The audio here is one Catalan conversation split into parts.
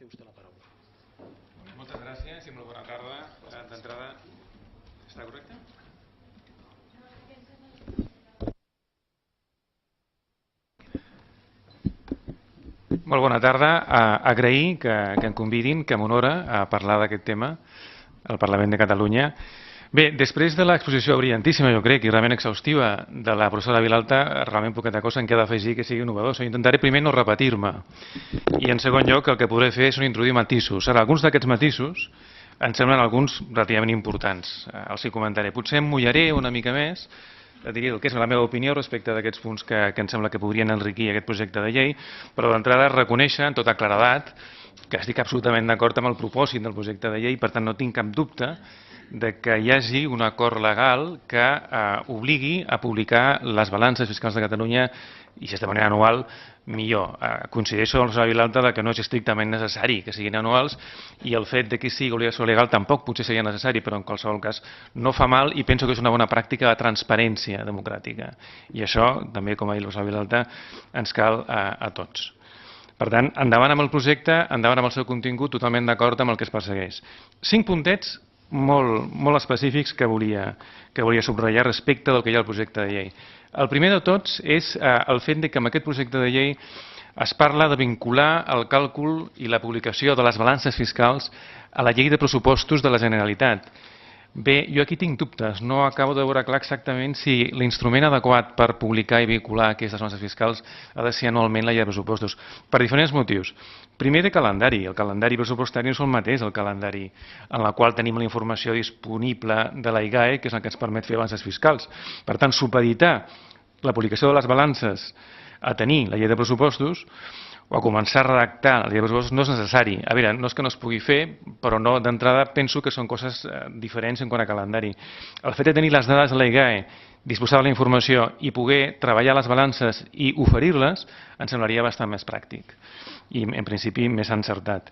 Té vostè la paraula. Moltes gràcies i molt bona tarda. D'entrada, està correcte? Molt bona tarda. Agrair que em convidin, que m'honora a parlar d'aquest tema al Parlament de Catalunya. Bé, després de l'exposició brillantíssima, jo crec, i realment exhaustiva de la professora Vilalta, realment poqueta cosa em queda afegir que sigui innovador. Intentaré primer no repetir-me i en segon lloc el que podré fer és introduir matisos. Ara, alguns d'aquests matisos em semblen alguns relativament importants. Els hi comentaré. Potser em mullaré una mica més, diria el que és la meva opinió respecte d'aquests punts que em sembla que podrien enriquir aquest projecte de llei, però d'entrada reconèixer en tota claredat que estic absolutament d'acord amb el propòsit del projecte de llei, per tant no tinc cap dubte de que hi hagi un acord legal que obligui a publicar les balances fiscals de Catalunya i si és de manera anual, millor. Coincideixo amb la senyora Vilalta que no és estrictament necessari que siguin anuals i el fet de que sigui obligació legal tampoc potser seria necessari, però en qualsevol cas no fa mal i penso que és una bona pràctica de transparència democràtica. I això, també com ha dit la senyora Vilalta, ens cal a tots. Per tant, endavant amb el projecte, endavant amb el seu contingut, totalment d'acord amb el que es persegueix. 5 puntets molt específics que volia subratllar respecte del que hi ha al projecte de llei. El primer de tots és el fet que amb aquest projecte de llei es parla de vincular el càlcul i la publicació de les balances fiscals a la llei de pressupostos de la Generalitat. Bé, jo aquí tinc dubtes, no acabo de veure clar exactament si l'instrument adequat per publicar i vincular aquestes balances fiscals ha de ser anualment la llei de pressupostos, per diferents motius. Primer de calendari, el calendari pressupostari no és el mateix el calendari en el qual tenim la informació disponible de la IGAE, que és el que ens permet fer balances fiscals. Per tant, supeditar la publicació de les balances a tenir la llei de pressupostos o a començar a redactar la llei de pressupostos no és necessari. A veure, no és que no es pugui fer, però no d'entrada penso que són coses diferents en quant a calendari. El fet de tenir les dades de la IGAE, disposar de la informació i poder treballar les balances i oferir-les ens semblaria bastant més pràctic i en principi més encertat.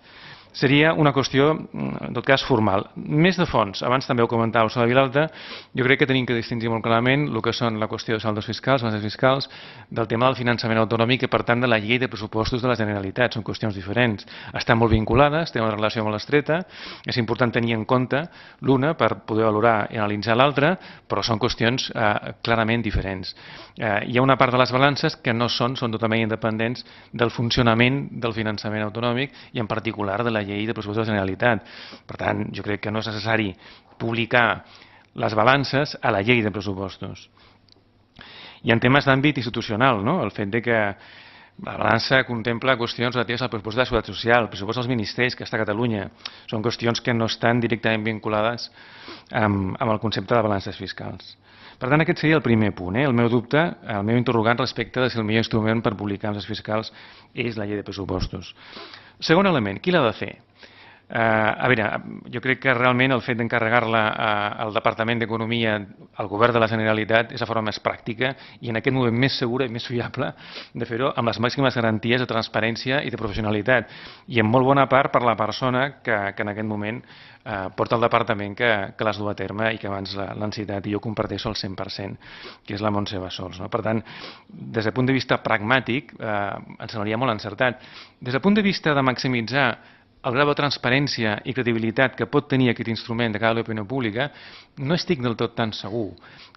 Seria una qüestió, en tot cas, formal. Més de fons, abans també ho comentava el senyor Vilalta, jo crec que tenim que distingir molt clarament el que són la qüestió de saldos fiscals, balances fiscals, del tema del finançament autonòmic i, per tant, de la llei de pressupostos de la Generalitat. Són qüestions diferents. Estan molt vinculades, tenen una relació molt estreta, és important tenir en compte l'una per poder valorar i analitzar l'altra, però són qüestions clarament diferents. Hi ha una part de les balances que no són totalment independents del funcionament del finançament autonòmic i, en particular, de la llei de pressupostos de la Generalitat. Per tant, jo crec que no és necessari publicar les balances a la llei de pressupostos. I en temes d'àmbit institucional, el fet que la balança contempla qüestions relatives al pressupost de la Seguretat Social, el pressupost dels ministeris que està a Catalunya. Són qüestions que no estan directament vinculades amb el concepte de balances fiscals. Per tant, aquest seria el primer punt. El meu dubte, el meu interrogant respecte de si el millor instrument per publicar balances fiscals és la llei de pressupostos. Segon element, qui l'ha de fer? A veure, jo crec que realment el fet d'encarregar-la al Departament d'Economia, al Govern de la Generalitat, és la forma més pràctica i en aquest moment més segura i més fiable de fer-ho amb les màximes garanties de transparència i de professionalitat i en molt bona part per la persona que en aquest moment porta el departament que les du a terme i que abans l'han citat i jo comparteixo al 100%, que és la Montse Bassols. Per tant, des del punt de vista pragmàtic, ens semblaria molt encertat. Des del punt de vista de maximitzar el grau de transparència i credibilitat que pot tenir aquest instrument de cara a l'opinió pública, no estic del tot tan segur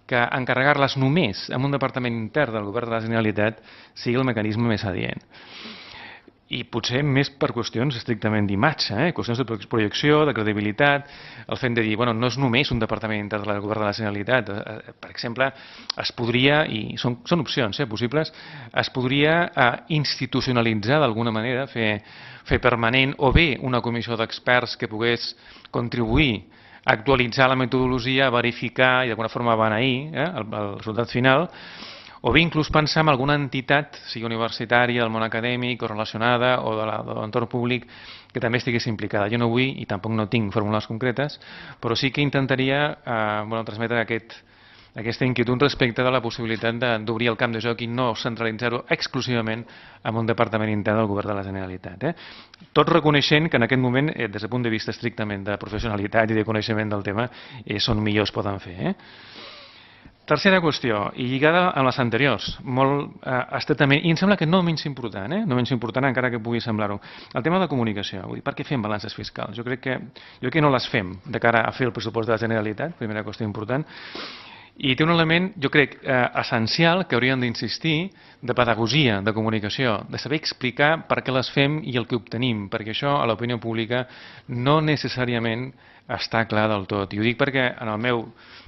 que encarregar-les només a un departament intern del Govern de la Generalitat sigui el mecanisme més adient. I potser més per qüestions estrictament d'imatge, qüestions de projecció, de credibilitat, el fet de dir, bueno, no és només un departament intern del Govern de la Generalitat. Per exemple, es podria, i són opcions possibles, es podria institucionalitzar d'alguna manera, fer permanent o bé una comissió d'experts que pogués contribuir a actualitzar la metodologia, a verificar i d'alguna forma beneir el resultat final, o bé inclús pensar en alguna entitat, sigui universitària, del món acadèmic o relacionada o de l'entorn públic que també estigués implicada. Jo no vull i tampoc no tinc fórmules concretes, però sí que intentaria transmetre aquesta inquietud respecte de la possibilitat d'obrir el camp de joc i no centralitzar-ho exclusivament en un departament intern del Govern de la Generalitat. Tot reconeixent que en aquest moment, des del punt de vista estrictament de professionalitat i de coneixement del tema, són millors poden fer. Tercera qüestió, i lligada amb les anteriors, molt estretament, i em sembla que no menys important, no menys important encara que pugui semblar-ho, el tema de la comunicació. Vull dir, per què fem balances fiscals? Jo crec que no les fem de cara a fer el pressupost de la Generalitat, primera qüestió important, i té un element, jo crec, essencial que hauríem d'insistir, de pedagogia, de comunicació, de saber explicar per què les fem i el que obtenim, perquè això a l'opinió pública no necessàriament està clar del tot. I ho dic perquè en el meu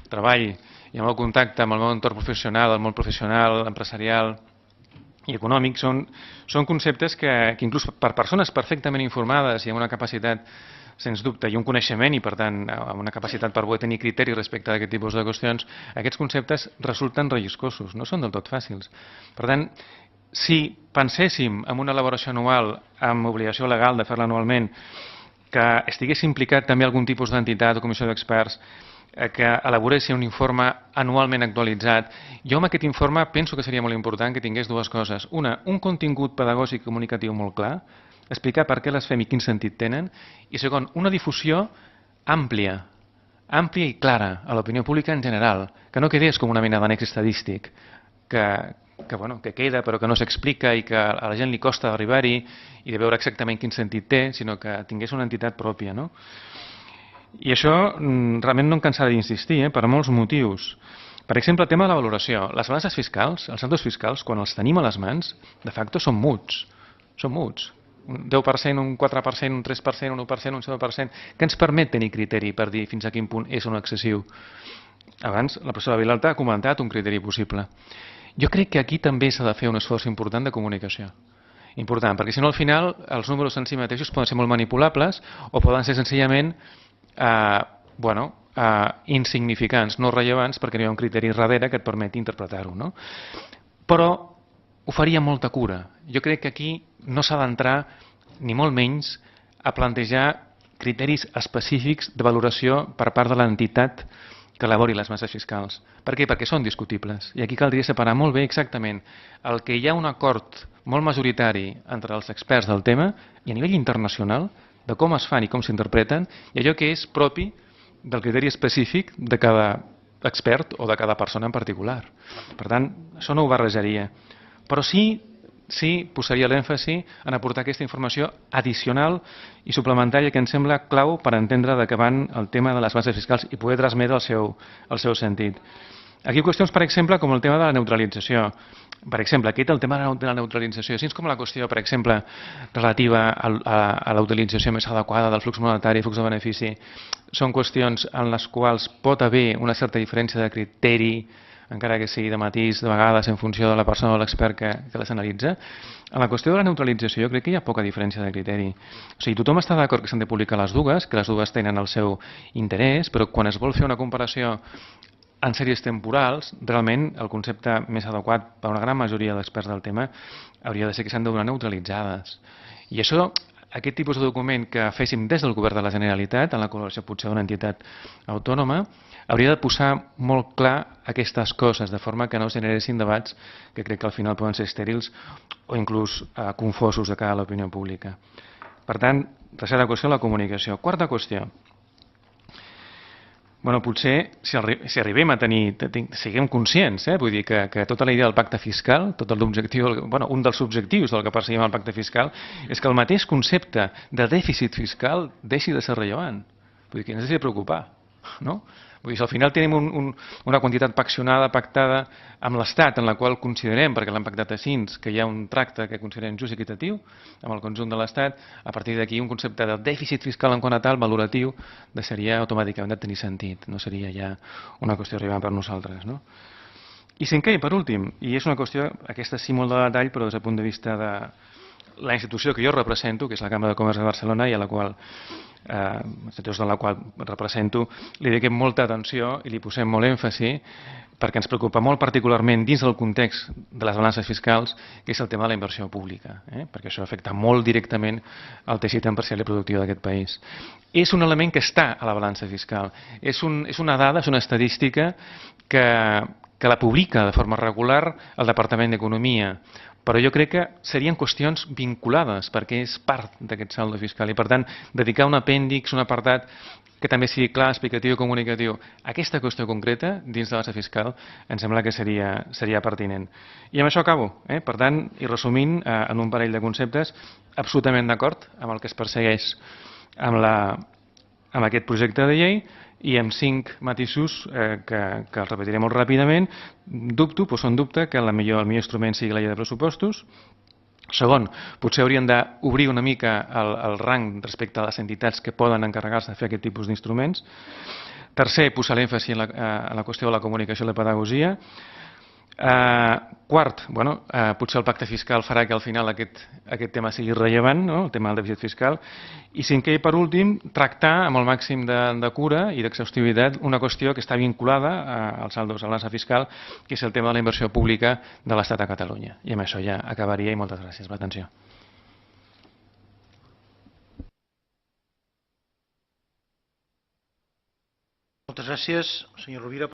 treball i amb el contacte amb el meu entorn professional, el món professional, empresarial i econòmic, són conceptes que inclús per persones perfectament informades i amb una capacitat, sens dubte, i un coneixement i, per tant, amb una capacitat per poder tenir criteri respecte a aquest tipus de qüestions, aquests conceptes resulten relliscosos, no són del tot fàcils. Per tant, si penséssim en una elaboració anual amb obligació legal de fer-la anualment, que estigués implicat també algun tipus d'entitat o comissió d'experts que elaboressin un informe anualment actualitzat. Jo amb aquest informe penso que seria molt important que tingués dues coses. Una, un contingut pedagògic i comunicatiu molt clar, explicar per què les fem i quin sentit tenen, i segon, una difusió àmplia i clara a l'opinió pública en general, que no quedés com una mena d'annex estadístic, que queda però que no s'explica i que a la gent li costa arribar-hi i de veure exactament quin sentit té, sinó que tingués una entitat pròpia, no? I això realment no em cansaré d'insistir, per molts motius. Per exemple, el tema de la valoració. Les balances fiscals, els saldos fiscals, quan els tenim a les mans, de facto són muts. Són muts. Un 10%, un 4%, un 3%, un 1%, un 7%, que ens permet tenir criteri per dir fins a quin punt és o no excessiu. Abans, la professora Vilalta ha comentat un criteri possible. Jo crec que aquí també s'ha de fer un esforç important de comunicació. Important, perquè si no al final els números en si mateixos poden ser molt manipulables o poden ser senzillament insignificants, no rellevants, perquè no hi ha un criteri darrere que et permeti interpretar-ho, no? Però ho faria amb molta cura. Jo crec que aquí no s'ha d'entrar, ni molt menys, a plantejar criteris específics de valoració per part de l'entitat que elabori les bases fiscals. Per què? Perquè són discutibles. I aquí caldria separar molt bé exactament el que hi ha un acord molt majoritari entre els experts del tema i a nivell internacional de com es fan i com s'interpreten, i allò que és propi del criteri específic de cada expert o de cada persona en particular. Per tant, això no ho barrejaria. Però sí posaria l'èmfasi en aportar aquesta informació addicional i suplementària que em sembla clau per entendre de què van el tema de les bases fiscals i poder transmetre el seu sentit. Aquí qüestions, per exemple, com el tema de la neutralització. Per exemple, aquest el tema de la neutralització, així com la qüestió, per exemple, relativa a la utilització més adequada del flux monetari i flux de benefici, són qüestions en les quals pot haver una certa diferència de criteri, encara que sigui de matís, de vegades en funció de la persona o l'expert que les analitza. En la qüestió de la neutralització jo crec que hi ha poca diferència de criteri. O sigui, tothom està d'acord que s'han de publicar les dues, que les dues tenen el seu interès, però quan es vol fer una comparació en sèries temporals, realment el concepte més adequat per a una gran majoria d'experts del tema hauria de ser que s'han de donar neutralitzades. I això, aquest tipus de document que féssim des del govern de la Generalitat, en la col·laboració potser d'una entitat autònoma, hauria de posar molt clar aquestes coses, de forma que no es generessin debats que crec que al final poden ser estèrils o inclús confosos de cara a l'opinió pública. Per tant, tercera qüestió, la comunicació. Quarta qüestió. Bueno, potser, si arribem a tenir, siguem conscients, vull dir que tota la idea del pacte fiscal, un dels objectius del que perseguim el pacte fiscal, és que el mateix concepte de dèficit fiscal deixi de ser rellevant. Vull dir que ens hagi de preocupar, no? Vull dir, si al final tenim una quantitat pactada amb l'Estat, en la qual considerem, perquè l'hem pactat així, que hi ha un tracte que considerem just i equitatiu amb el conjunt de l'Estat, a partir d'aquí un concepte de dèficit fiscal en quant a tal, valoratiu, deixaria automàticament de tenir sentit. No seria ja una qüestió arribant per nosaltres, no? I cinquè, i per últim, i és una qüestió, aquesta sí molt de detall, però des del punt de vista de la institució que jo represento, que és la Cambra de Comerç de Barcelona, i a la qual de la qual represento, li dediquem molta atenció i li posem molt èmfasi perquè ens preocupa molt particularment dins del context de les balances fiscals, que és el tema de la inversió pública, perquè això afecta molt directament el teixit empresarial i productiu d'aquest país. És un element que està a la balança fiscal. És una dada, és una estadística que que la publica de forma regular el Departament d'Economia, però jo crec que serien qüestions vinculades perquè és part d'aquest saldo fiscal i, per tant, dedicar un apèndix, un apartat que també sigui clar, explicatiu i comunicatiu a aquesta qüestió concreta dins de la base fiscal em sembla que seria pertinent. I amb això acabo. Per tant, i resumint en un parell de conceptes, absolutament d'acord amb el que es persegueix amb aquest projecte de llei i amb 5 matisos que els repetiré molt ràpidament. Dubto, poso en dubte que el millor instrument sigui la llei de pressupostos. Segon, potser hauríem d'obrir una mica el rang respecte a les entitats que poden encarregar-se de fer aquest tipus d'instruments. Tercer, posar l'èmfasi en la qüestió de la comunicació i la pedagogia. Quart, potser el pacte fiscal farà que al final aquest tema sigui rellevant, el tema del dèficit fiscal. I cinquè i per últim, tractar amb el màxim de cura i d'exhaustivitat una qüestió que està vinculada als saldos de la balança fiscal, que és el tema de la inversió pública de l'Estat a Catalunya. I amb això ja acabaria i moltes gràcies per l'atenció. Moltes gràcies, senyor Rovira.